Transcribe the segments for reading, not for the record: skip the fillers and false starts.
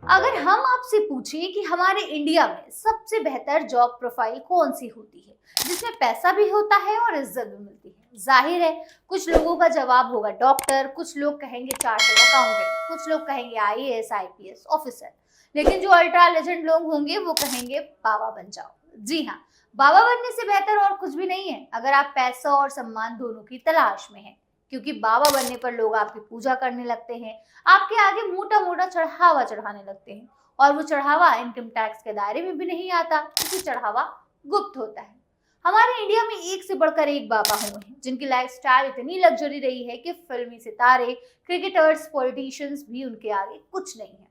अगर हम आपसे पूछें कि हमारे इंडिया में सबसे बेहतर जॉब प्रोफाइल कौन सी होती है जिसमें पैसा भी होता है और इज्जत भी मिलती है, जाहिर है कुछ लोगों का जवाब होगा डॉक्टर, कुछ लोग कहेंगे चार्टर्ड अकाउंटेंट, कुछ लोग कहेंगे आईएएस आईपीएस ऑफिसर। लेकिन जो अल्ट्रा लेजेंड लोग होंगे वो कहेंगे बाबा बन जाओ। जी हाँ, बाबा बनने से बेहतर और कुछ भी नहीं है अगर आप पैसा और सम्मान दोनों की तलाश में हैं, क्योंकि बाबा बनने पर लोग आपकी पूजा करने लगते हैं, आपके आगे मोटा मोटा चढ़ावा चढ़ाने लगते हैं, और वो चढ़ावा इनकम टैक्स के दायरे में भी नहीं आता क्योंकि चढ़ावा गुप्त होता है। हमारे इंडिया में एक से बढ़कर एक बाबा हुए हैं जिनकी लाइफस्टाइल इतनी लग्जरी रही है कि फिल्मी सितारे, क्रिकेटर्स, पॉलिटिशियंस भी उनके आगे कुछ नहीं है।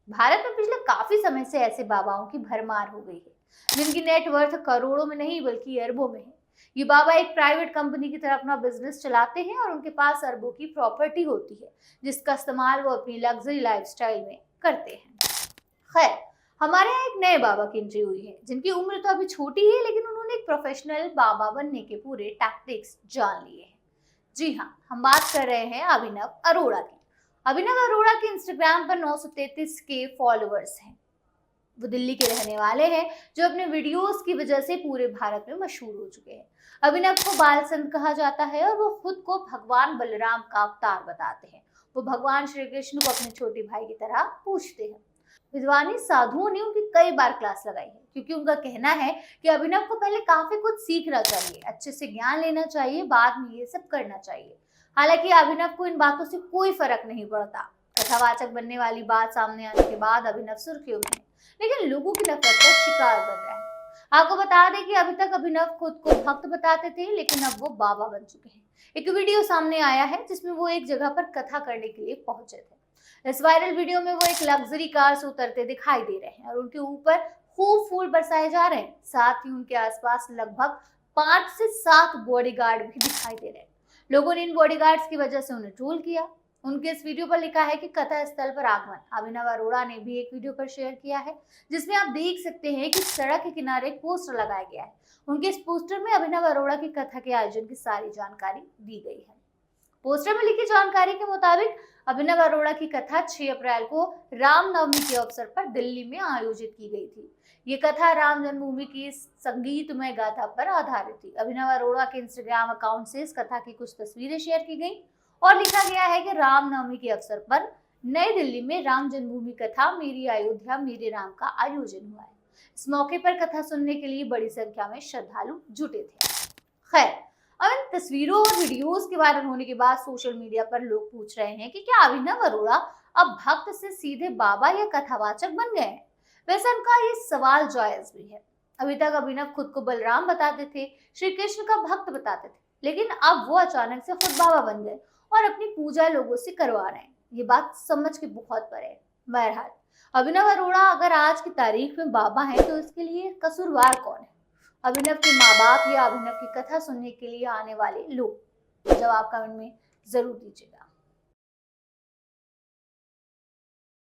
भारत में पिछले काफी समय से ऐसे बाबाओं की भरमार हो गई है जिनकी नेटवर्थ करोड़ों में नहीं बल्कि अरबों में है। ये बाबा एक प्राइवेट कंपनी की तरह अपना बिजनेस चलाते हैं और उनके पास अरबों की प्रॉपर्टी होती है जिसका इस्तेमाल वो अपनी लग्जरी लाइफस्टाइल में करते हैं। खैर, हमारे यहाँ एक नए बाबा की एंट्री हुई है जिनकी उम्र तो अभी छोटी है, लेकिन उन्होंने एक प्रोफेशनल बाबा बनने के पूरे टैक्टिक्स जान लिए हैं। जी हाँ, हम बात कर रहे हैं अभिनव अरोड़ा की। अभिनव अरोड़ा के इंस्टाग्राम पर 933 के फॉलोअर्स हैं। वो दिल्ली के रहने वाले हैं जो अपने वीडियोस की वजह से पूरे भारत में मशहूर हो चुके हैं। अभिनव को बाल संत कहा जाता है और वो खुद को भगवान बलराम का अवतार बताते हैं। वो भगवान श्री कृष्ण को अपने छोटे भाई की तरह पूजते हैं। विद्वानी साधुओं ने उनकी कई बार क्लास लगाई है क्योंकि उनका कहना है कि अभिनव को पहले काफी कुछ सीखना चाहिए, अच्छे से ज्ञान लेना चाहिए, बाद में ये सब करना चाहिए। हालांकि अभिनव को इन बातों से कोई फर्क नहीं पड़ता। कथावाचक बनने वाली बात सामने आने के बाद अभिनव सुर्खियों में है, लेकिन लोगों की नफरत का शिकार बन रहा है। आपको बता दें कि अभी तक अभिनव खुद को भक्त बताते थे, लेकिन अब वो बाबा बन चुके हैं। एक वीडियो सामने आया है जिसमें वो एक जगह पर कथा करने के लिए पहुंचे थे। इस वायरल वीडियो में वो एक लग्जरी कार से उतरते दिखाई दे रहे हैं और उनके ऊपर खूब फूल बरसाए जा रहे हैं। साथ ही उनके आसपास लगभग 5 से 7 बॉडीगार्ड भी दिखाई दे रहे हैं। लोगों ने इन बॉडीगार्ड्स की वजह से उन्हें ट्रोल किया। उनके इस वीडियो पर लिखा है कि कथा स्थल पर आगमन। अभिनव अरोड़ा ने भी एक वीडियो पर शेयर किया है जिसमें आप देख सकते हैं कि सड़क के किनारे एक पोस्टर लगाया गया है। उनके इस पोस्टर में अभिनव अरोड़ा की कथा के आयोजन की सारी जानकारी दी गई है। पोस्टर में लिखी जानकारी के मुताबिक अभिनव अरोड़ा की कथा 6 अप्रैल को रामनवमी के अवसर पर दिल्ली में आयोजित की गई थी। ये कथा राम जन्मभूमि की संगीतमय गाथा पर आधारित थी। अभिनव अरोड़ा के इंस्टाग्राम अकाउंट से इस कथा की कुछ तस्वीरें शेयर की गई और लिखा गया है कि रामनवमी के अवसर पर नई दिल्ली में राम जन्मभूमि कथा मेरी अयोध्या मेरे राम का आयोजन हुआ है। इस मौके पर कथा सुनने के लिए बड़ी संख्या में श्रद्धालु जुटे थे। खैर, अब इन तस्वीरों और वीडियोस के वायरल होने के बाद सोशल मीडिया पर लोग पूछ रहे हैं कि क्या अभिनव अरोड़ा अब भक्त से सीधे बाबा या कथावाचक बन गए हैं। वैसे उनका ये सवाल जायज भी है। अभी तक अभिनव खुद को बलराम बताते थे, श्री कृष्ण का भक्त बताते थे, लेकिन अब वो अचानक से खुद बाबा बन गए और अपनी पूजा लोगों से करवा रहे हैं। ये बात समझ के बहुत परे है। बहरहाल, अभिनव अरोड़ा अगर आज की तारीख में बाबा हैं तो इसके लिए कसूरवार कौन है? अभिनव के माँ बाप या अभिनव की कथा सुनने के लिए आने वाले लोग? जवाब कमेंट में जरूर दीजिएगा।